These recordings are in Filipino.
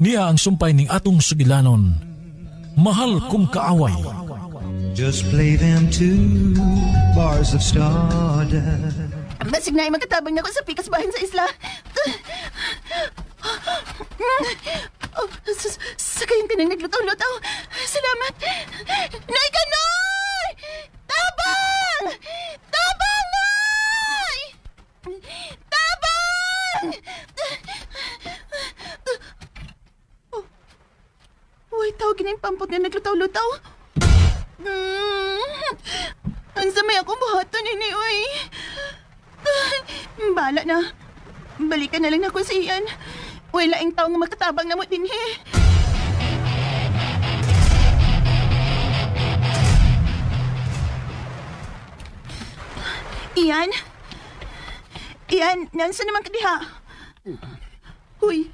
Niya ang sumpay ning atong sugilanon. Mahal kong kaaway. Just play them two bars of stardust. Basig na ay magkatabang na ako sa pikas bahin sa isla. Sa kayong tinang naglutaw-lutaw. Salamat. Nay ka, Nay! Tabang! Tabang, Nay! Tabang! Uy, tawagin na yung pampot na naglutaw-lutaw. Ang samay akong buhaton, ini, uy. Bala na. Balikan na lang ako sa iyan. Wala ang tao nga makatabang na mo din, he. Iyan? Iyan, nansa naman ka diha? Huy.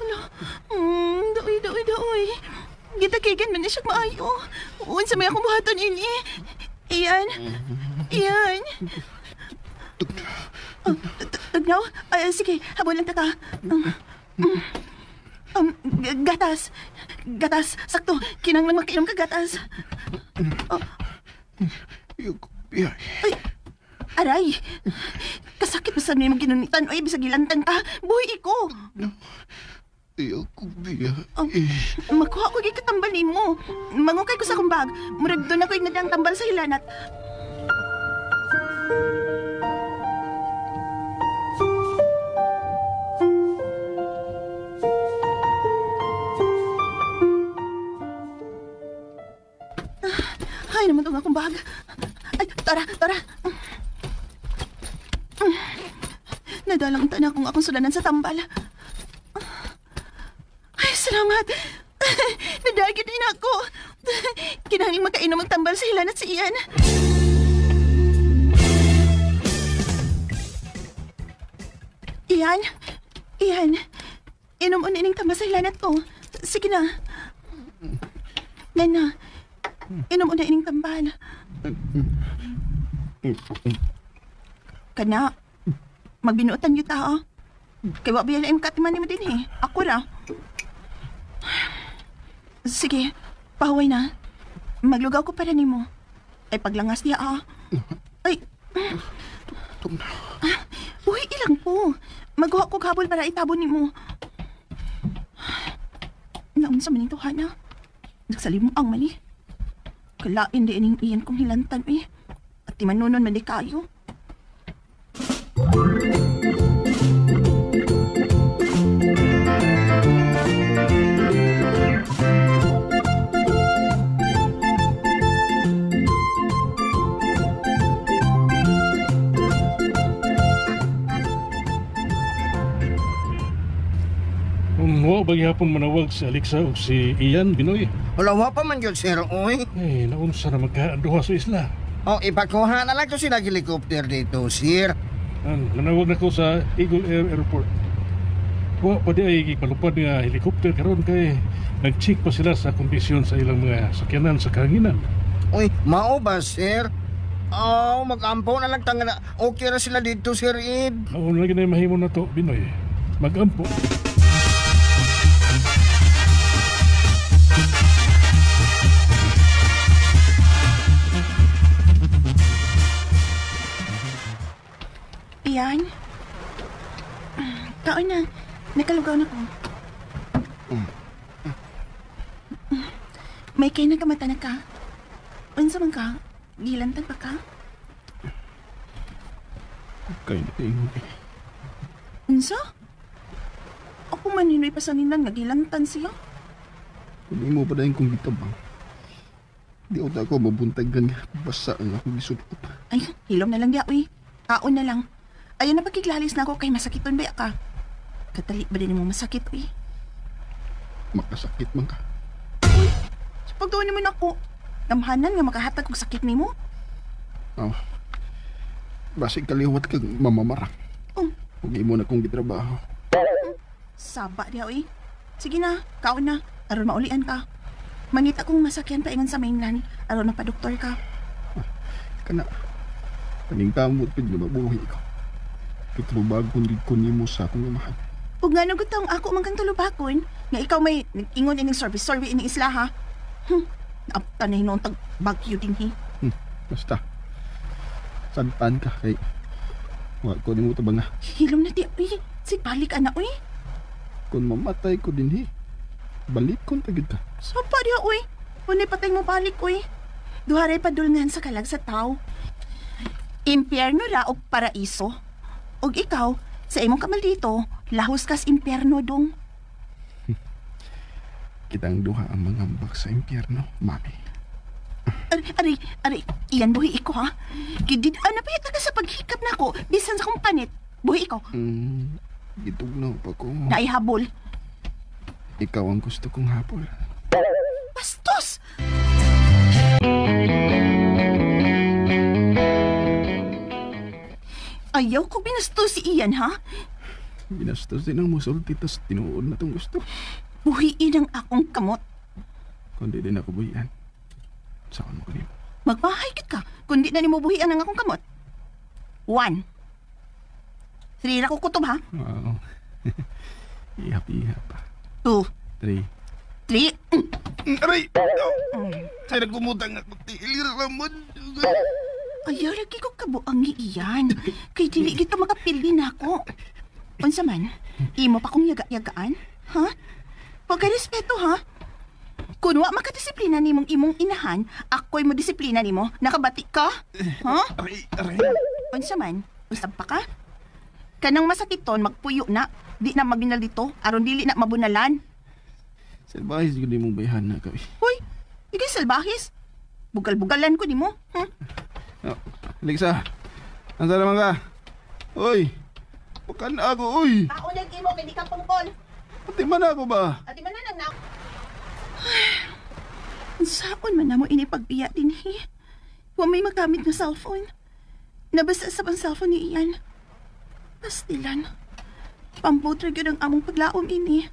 Wala. Daoy. Gitakigan man na siya maayo. Unsa may akong buhaton, ini. Iyan. Tugnaw? Sige, habol lang taka. Gatas. Sakto. Kinang lang makainom ka gatas. Ay, aray. Kasakit ba sa may mga ginunitan? Ay, bisag ilantan ka. Buhay ko. Makuha ko kay katambalin mo. Mangukay ko sa kumbag. Murag doon ako yung nadang tambal sa hilanat. Ay, naman itong akong bag. Ay, tara. Nadalang tanak kung akong sulanan sa tambal. Ay, salamat. Nadagit din ako. Kinahangling makainom ang tambal sa hilan at sa iyan. Iyan. Inom mo nining tambal sa hilanat ko. Sige na. Nana, inom mo na ining tambal. Kana, magbinuotan yung tao. Kaya wak biya na katiman mo din eh. Ako ra. Sige, pahuway na. Maglugaw ko para nimo. Ay paglangas niya Ay. Uy, ilang po. Magawa ko kabol para itabon nimo. Naunsa man ito, Hana. Nagsalim mo ang mali. Kalain di ining iyan kong hilantan eh. At di manunon man di kayo. Wa bagyapon manawag si Alexa o si Ian, Binoy. Wala pa man yun, sir, oy. Naunsa na magkaduha sa isla. Ipakuha na lang to sila helicopter dito, sir. Nanawag na ko sa Eagle Air Airport. Wa pa di ay ipalupad nga helicopter karon kay nag-check pa sila sa kondisyon sa ilang mga sakyanan sa kahanginan. Uy, mao ba, sir? Mag-ampo na lang tanga na. Okay na sila dito, Sir Ed. Lagi na mahimo na to, Binoy. Mag-ampo. Iyan? Kaon na. Nakalugaw na ko. May kayo nagamata na ka. Unsa man ka? Gilantan pa ka? Kaya na kayo. Unsa? Ako man hinoy pa sa ninan nga gilantan siya. Hindi mo pa dahil kong gitabang. Di ako mabuntagan nga. Basa ang akong gisulot. Ay, hilom na lang diya, uy. Kaon na lang. Ayun na pagkiglalis na ako kay masakiton ba ka? Katali ba din mo masakit, uy? Makasakit man ka. Uy, sa pagtuon naman ako. Gamhanan nga makahatag kong sakit ni mo. Basig kaliwat kang mamamarang. Huwag mo na kong gitrabaho. Saba diya, uy. Sige na, kaon na. Aron maulian ka. Mangita kong masakyan pa ingon sa mainland. Aron na pa doktor ka. Kana. Kaning kamot pid na mabuhi ko. Kitro bagong ligkon mo sa akong amahan. Ug nga nagutang ako man kang tulubakon, nga ikaw may ingon ining service ining isla ha. Naapta na hinuon tag bagyo din hi. Basta. Santan ka kay wa ko nimo tabang nga. Hilom na di, uy. Sige, balik ana, uy. Kung mamatay ko din balik kon tagid ka. Sapa diha, uy. Unay patay mo balik, uy. Duharay padulngan sa kalag sa tao. Impyerno ra og paraiso. Og ikaw, sa imong kamaldito, lahos kas impyerno dong. Kitang duha ang mangambak sa impyerno, mami. Ari, iyan buhi iko ha. Gidid, ano pa yata ka sa paghikap na ako, bisan sa kong panit. Buhi iko. Gitugnaw pa ko. Naihabol. Ikaw ang gusto kong habol. Bastos! Ayaw ko binastos si Ian, ha? Binastos din ang musulti tas tinuod na tong gusto. Buhiin ang akong kamot. Kundi din ako buhian. Saan mo ko nimo? Magpahigit ka, kundi na ni mo buhian ang akong kamot. 1. 3 ra ko kutob, ha? Oo. Ihap-ihap pa. 2. 3. 3. Aray! Sa'yo nagkumutang ako. Tilir ramon. Ayaw lagi ko kabuang iyan. Kay dili gito makapili na ako. Unsa man, imo pa kong yaga-yagaan? Ha? Huwag ka respeto, ha? Kung wa makadisiplina nimong imong inahan, ako'y mo disiplina nimo. Nakabati ka? Ha? Aray! Unsa man, usab pa ka? Kanang masakiton, magpuyo na. Di na mabinal dito, aron dili na mabunalan. Salbahis ko din mong bayhan na kami. Hoy, ikay salbahis. Bugal-bugalan ko nimo. Alexa, asa naman ka? Uy, bukan na ako, uy. Paunag imo, hindi ka pungkol. Pati man ako ba? Ati man na nak. Saan man na mo inipagbiya din, he? Huwag may magamit na cellphone. Nabasa sa bang cellphone ni Ian. Pastilan. Pamputra yun ang among paglaom ini.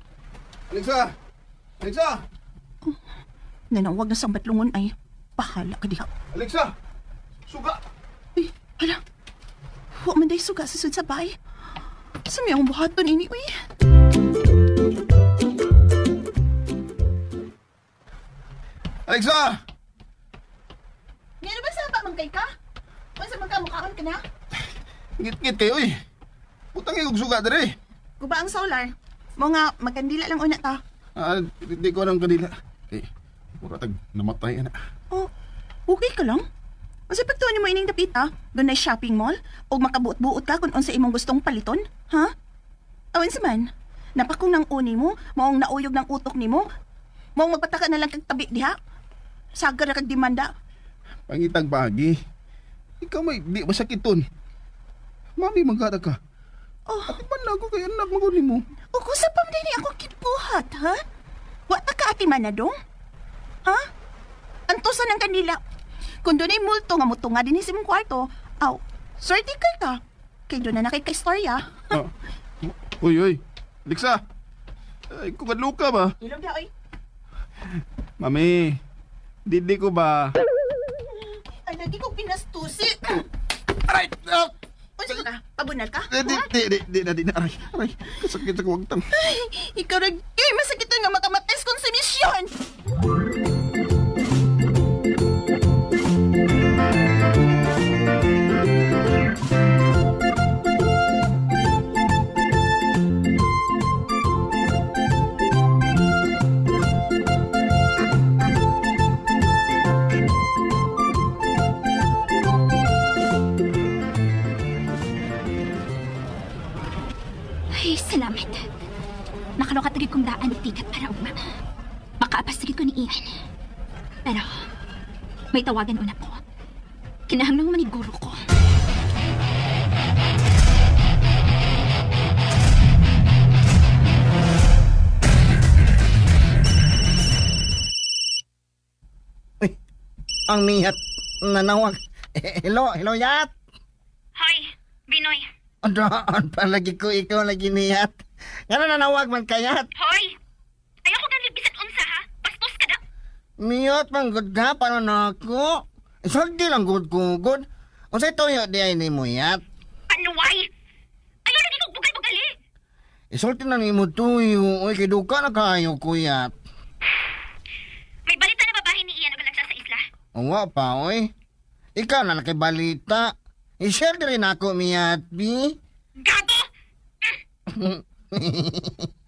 Alexa! Alexa! Nanawag na sambat lungon ay bahala ka diha. Alexa! Suga! Uy, hala. Huwag man day suga sa sudsabay. Sa miyang buhaton ini, uy. Alexa! Ngayon ba saba man kay ka? Kung sa magkamukhaon ka na? Ngit-ngit kayo, uy. Putang yung suga dere. Kuba ang solar. Mo nga, magkandila lang una ta. Hindi ko anong kanila. Pura tag namatay na. Oh, okay ka lang? Kasi pagtuon mo ining dapita, doon na shopping mall, o makabuot-buot ka kung unsa imong gustong paliton, ha? Awan sa man, napakong nang uni mo, maong nauyog ng utok ni mo, maong magpataka na lang kag tabi diha. Sagar na kag demanda. Pangitag bagi. Ikaw may di masakiton. Mami, magkata ka. Oh, Ati man na ako kay anak maguni mo. o kusapam din ako kibuhat, ha? Wa ta ka ati man na dong? Ha? Antosan ang kanila. Kung doon ay multo nga mutunga din sa imong kwarto, aw, swerte ka. Kay doon na nakikistorya. Uy. Alexa! Ay, kung kadluka ba? Ilog na, oy. Mami, didi ko ba? Ay, lagi kong pinastusi. Aray! Unsa ka? Pabunal ka? Di na. Aray, kasakit sa kuwagtang. Ay, ikaw rin. Ay, masakitan nga makamates kong sa misyon. Ay, salamat. Nakalokatagid kong daan ng tikat para ugma. Makaapasagid ko ni Ian. Pero, may tawagan una ko. Kinahanglang maniguro ko. Ang niyat nanawag. Hello, Yat. Hoy, Binoy. Andaan pa lagi ko ikaw lagi niyat. Nga nanawag man kayat. Hoy! Ayaw ko ganit bisat unsa ha? Bastos ka na. Niyat man good na paano na ako. Sordi lang good ko good. Unsay toyo di ay ni mo yat. Ano why? Ayaw lagi kong bugal-bugali. Isulti na ni mo tuyo. Uy, kay duka na kaayo, kuya. May balita na babae ni Ian nagalagsa sa isla. Uwa pa, oy. Ikaw na nakibalita. I-share din ako, Miyatbi. Gago!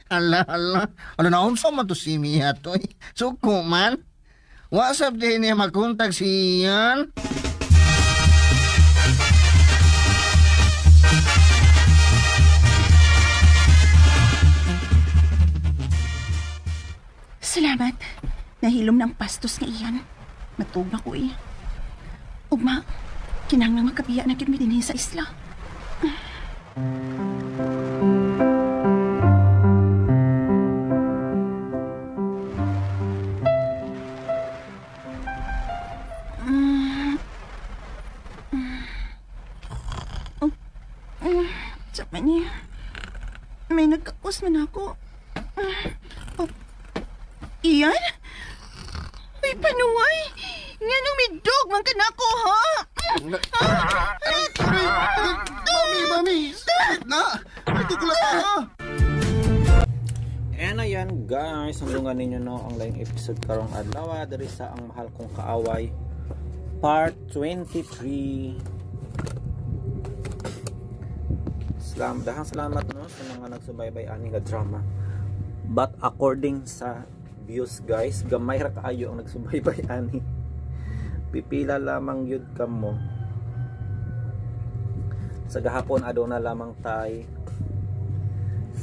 Ala. Ano na unsa man to si Miyat, oy. Suko man. WhatsApp din niya makontak si Ian. Salamat. Nahilom ng pastos nga iyan. Matubang ko eh. Ugma, kinahanglang makabiya na kami din sa isla. Sama niya. May nagkakos man ako. Iyan? Uy, panuway! Nga nung may dog man ka na ako, ha? Mami! Sakit na! Ito ko lang ha! And ayan guys, hanggang ninyo no ang laing episode karong adlaw diri sa Ang Mahal Kong Kaaway Part 23. Salamat no sa mga nagsubaybay ani nga drama. But according sa views guys, gamay ra kaayo ang nagsubaybay ani. Pipila lamang yun kamo. Sa gahapon aduna lamang tay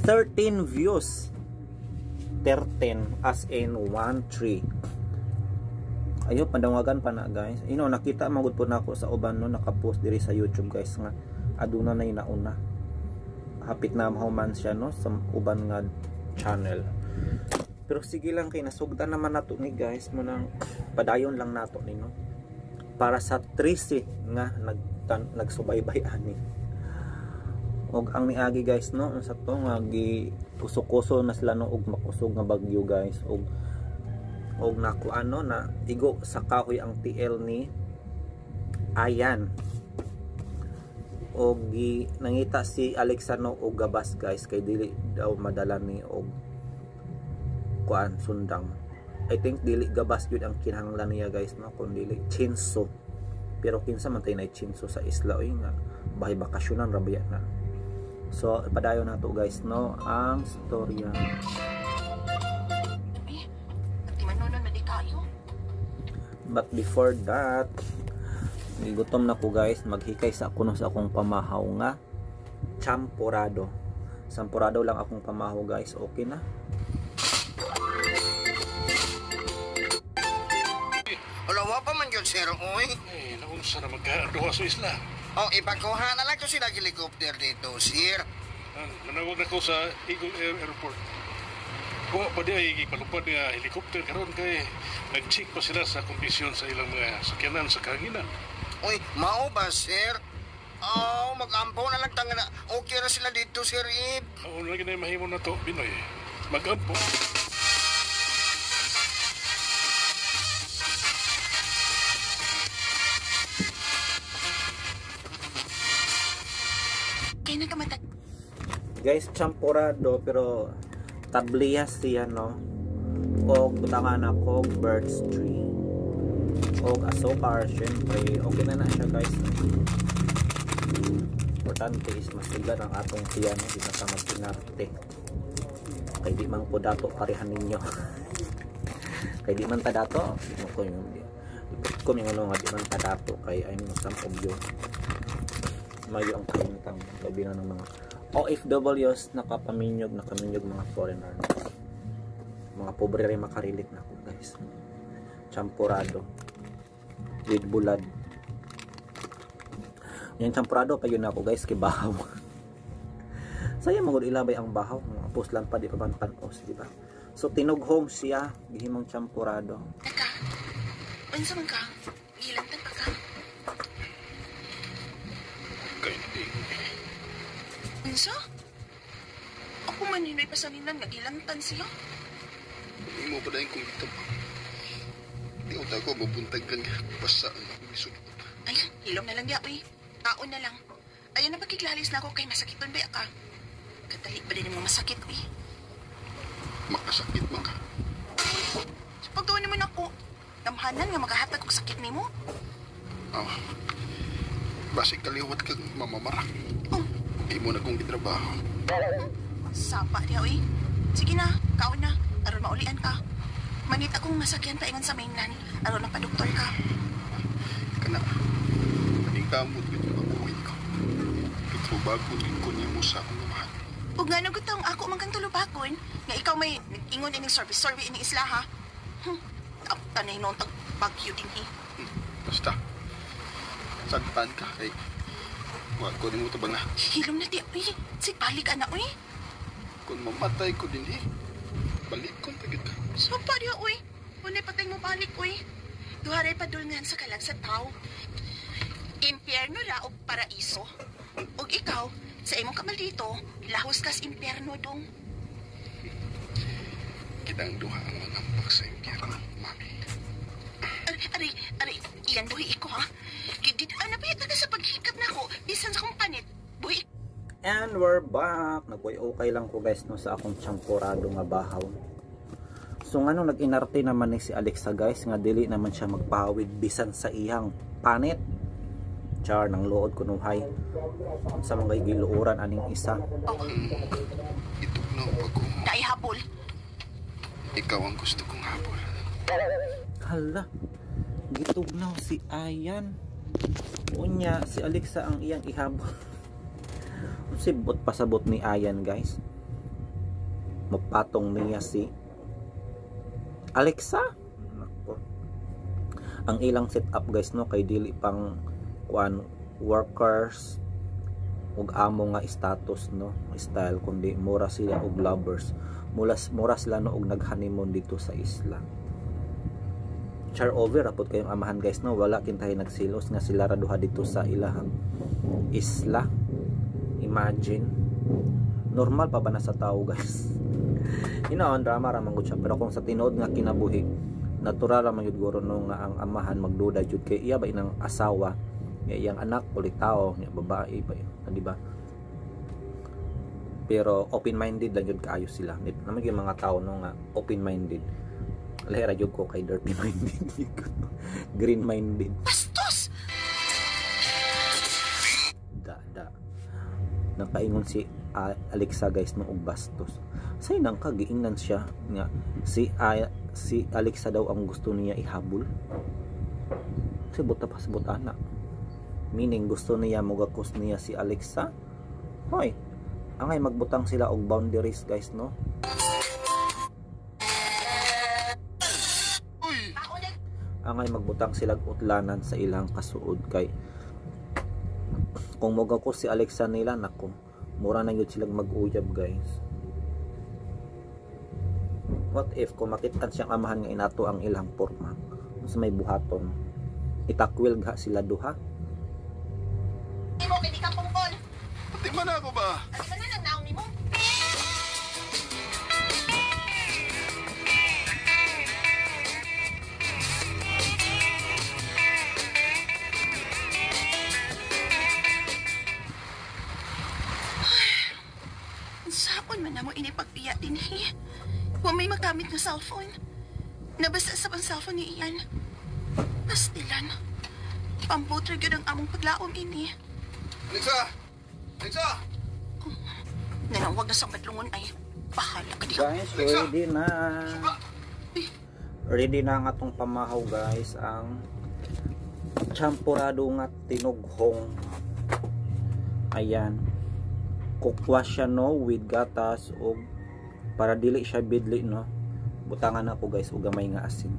13 views. 13 as in 1-3. Ayo pandawagan pa na guys. Nakita magud po nako sa uban no naka-post diri sa YouTube guys nga aduna na inauna. Hapit na mahuman siya no sa uban nga channel. Pero sige lang kay nasugdan naman nato ni guys manang padayon lang nato ni no. Para sa 13 nga nagsubaybay ani. Og ang niagi guys no unsa to nga gi kusok-kuso na sila no og makusog nga bagyo guys og naku ano na igo sa kahoy ang TL ni Ayan. Og nangita si Alexano og gabas guys kay dili daw madala ni og kuan sundang. I think dili gabas yun ang kinahanglan niya guys no kun dili chinso. Pero kinsa man tay na chinso sa isla oy nga bahay bakasyonan rabaya na. So padayon nato guys no ang storya. But before that, gutom na ko guys, maghikay sa ako no sa akong pamahaw nga champurado. Sampurado lang akong pamahaw guys, okay na. Alawa pa man yun, sir, oy. Naunsa na magkaarduha sa isla. Oh, ipakuha na lang ko sila helicopter dito, sir. Nanawag na ko sa Eagle Air Airport. Kuha pa di ay palupad nga helicopter karon kay nag-check pa sila sa kondisyon sa ilang mga sakyanan sa kahanginan. Uy, mao ba, sir? Oh, mag-ampaw na lang tanga na. Okay na sila dito, Sir Ib. Oo, lagi na mahimo na to, Binoy. Mag-ampo. Kaya nagkamatag. Guys, champurado pero tabliyas siya no. Og butangan ako birds tree. Og asukar syempre. Okay na siya guys. Importante is masiglan ang atong siya no. Di na ka magpinarte. Kay di man po dato parehan ninyo. Kay di man ta dato. Kung yung ano nga di man ta dato. Kay ay mo some of you. Mayo ang kalintang. Kabilan ng mga OFWs nakaminyog mga foreigner. Mga pobre rin makarilit na ako guys. Champurado with bulad. Yung champurado pa yun ako guys kay bahaw. Saya magud ilabay ang bahaw. Mga puslan pa di pa bantanos, di ba? So tinughong siya gihimong champurado. Teka, unsa man ka? Gilantan pa ka? Kay di. Unsa? Ako man hinoy pasalinan nga gilantan siya. Hindi mo pa dahil kung ito. Di ko tako mabuntag ka nga. Basta ang ako misod. Ay, hilom na lang ya, uy. Taon na lang. Ayun na pagkiglalis na ako kay masakiton ba ka? Kadali ba din mo masakit, uy? Makasakit man ka. Sa pagtuon mo na ako, gamhanan nga magahatag kong sakit ni mo. Oh. Basi kaliwat kang mamamarang. Oh, Hindi mo na kong gitrabaho. sapa niya, uy. Sige na, kaon na. Aron maulian ka. Manit akong masakyan taingan sa mainland. Aron na pa-doktor ka. Kana, maning kamot ko yung mabuhay ko. Ito bago din ko niyo mo sa akong mahal. Ug nga nagutang ako man kang tulubakon, nga ikaw may ingon ining service ining isla, ha? Tanay noon tag bagyo din, eh. Basta, sagpan ka kay wag ko din mo tabang na. Hilom na di, uy. Sige, balik ka na, uy. Kung mamatay ko din balik ko tagit ka. Sapa niya, uy. Unay patay mo balik, uy. Duharay padulngan sa kalag sa tao. Impyerno ra og paraiso. Og ikaw, sa imong kamaldito, lahos kas impyerno dong. Kitang duha ang mangampak sa impyerno, mami. Aray, iyan buhi iko, ha? Ano ba yung sa paghikap na ako? Bisan sa kong panit. Buhi. And we're back. Nagbuy-okay lang ko guys no sa akong champurado nga bahaw. So nga nung nag-inarte naman ni si Alexa guys nga dili naman siya magpahawid bisan sa iyang panit. Char nang luod kunuhay. Sa mga giluuran aning isa. Itugnaw pa ko. Naihabol. Ikaw ang gusto kong habol. Hala. Gitugnaw si Ayan. Unya si Alexa ang iyang ihabol. Sibot pasabot ni Ayan guys. Magpatong niya si Alexa. Nako. Ang ilang setup guys no kay dili pang kuan workers ug amo nga status no style kundi mura sila og lovers. Mura sila no og nag-honeymoon dito sa isla. Char over apod kayong amahan guys no wala kintahay nagsilos nga sila ra duha dito sa ilahang isla. Imagine normal pa ba na sa tao guys? Inaon drama ra man gud siya pero kung sa tinuod nga kinabuhi natural ra man gyud guro no nga ang amahan magduda jud kay iya ba inang asawa nga iyang anak ulit tao nga babae ba di ba? Pero open minded lang jud kaayo sila. Naman yung mga tao no nga open minded. Lahira jud ko kay dirty minded. Green minded. Bastos! Da. Nakaingon si Alexa guys no og bastos. Say nang kagiingnan siya nga si Alexa daw ang gusto niya ihabol. Sibot pa sabot anak. Meaning gusto niya mogakos niya si Alexa. Hoy, angay magbutang sila og boundaries guys no. Angay magbutang sila og utlanan sa ilang kasuod kay kung mogakos si Alexa nila nako mura na yun silang mag-uyab guys. What if kung makitaan siyang amahan nga inato ang ilang porma sa may buhaton itakwil ga sila duha. Di mo, pwede kang pungkol. Pati man ako ba? Ano ka na lang naong ni mo? Sapon man na mo inipagbiya din, eh. Huwag may magamit na cellphone. Nabasa sa pang cellphone ni Ian. Pastilan. Pamputra yun ang among paglaom ini. Alexa! Nanawag na sa madlungon ay bahala ka diha. Guys, ready na. Ready na ang atong pamahaw guys ang champurado nga tinughong. Ayan. Kukwa siya no with gatas o para dili siya bidli no. Butangan ako guys og gamay nga asin.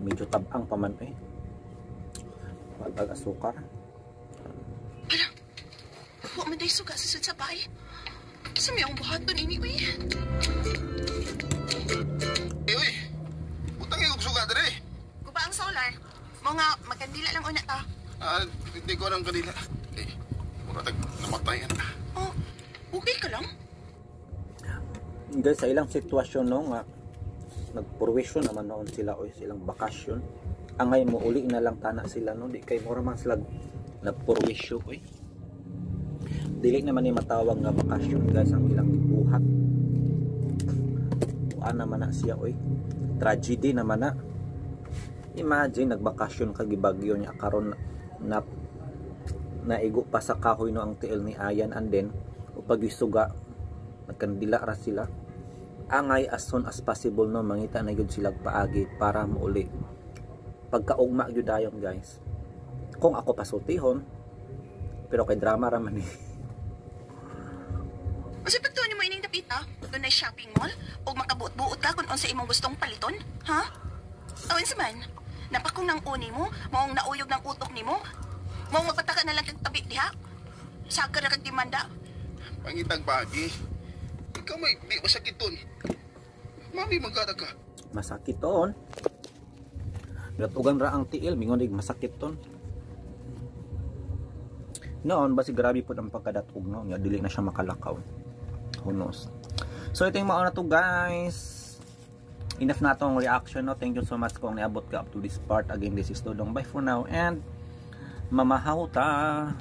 Medyo tabang pa man eh. Matag asukar. Hala, huwag man dahi suga sa sabay. Sa may ang buhaton ini, uy. Uy! Butang yung suga dere. Guba ang solar. Mga magkandila lang una ta. Hindi ko nang kanila. Mura tag namatayan na. Oh, okay ka lang? Guys, sa ilang sitwasyon no nga nagpurwisyon naman noon sila o silang bakasyon angay mo uli na lang tana sila no, di kay mura man sila nagpurwisyo oy. Dili naman ni matawag nga bakasyon guys ang ilang buhat. Kuan naman na siya oy. Tragedy naman na. Imagine nagbakasyon ka gibagyo niya karon na naigo pa sa kahoy no ang tiil ni Ayan, and then upag isuga nagkandila ra sila. Angay as soon as possible no mangita na gyud sila paagi para mauli pagkaugma gyud dayon guys. Kung ako pasultihon pero kay drama ra man ni. Kasi pagtuon mo ining dapita, doon ay shopping mall, o makabuot-buot ka kung unsa imong gustong paliton, ha? Awan sa man, napakong nang uni mo, maong nauyog ng utok ni mo, maong magpataka na lang kag tabi diha, sagar na kag demanda. Pangitag bagi. Ikaw may di masakit ton. Mami magkada ka. Masakit ton. Gatugan ra ang tiil, mingon masakit ton. Noon basi grabe po ang pagkadatog no, nga dili na siya makalakaw. Who knows. So ito yung mga na to guys. Enough na tong reaction no. Thank you so much kung niabot ka up to this part. Again, this is Dodong. Bye for now and mamahaw ta.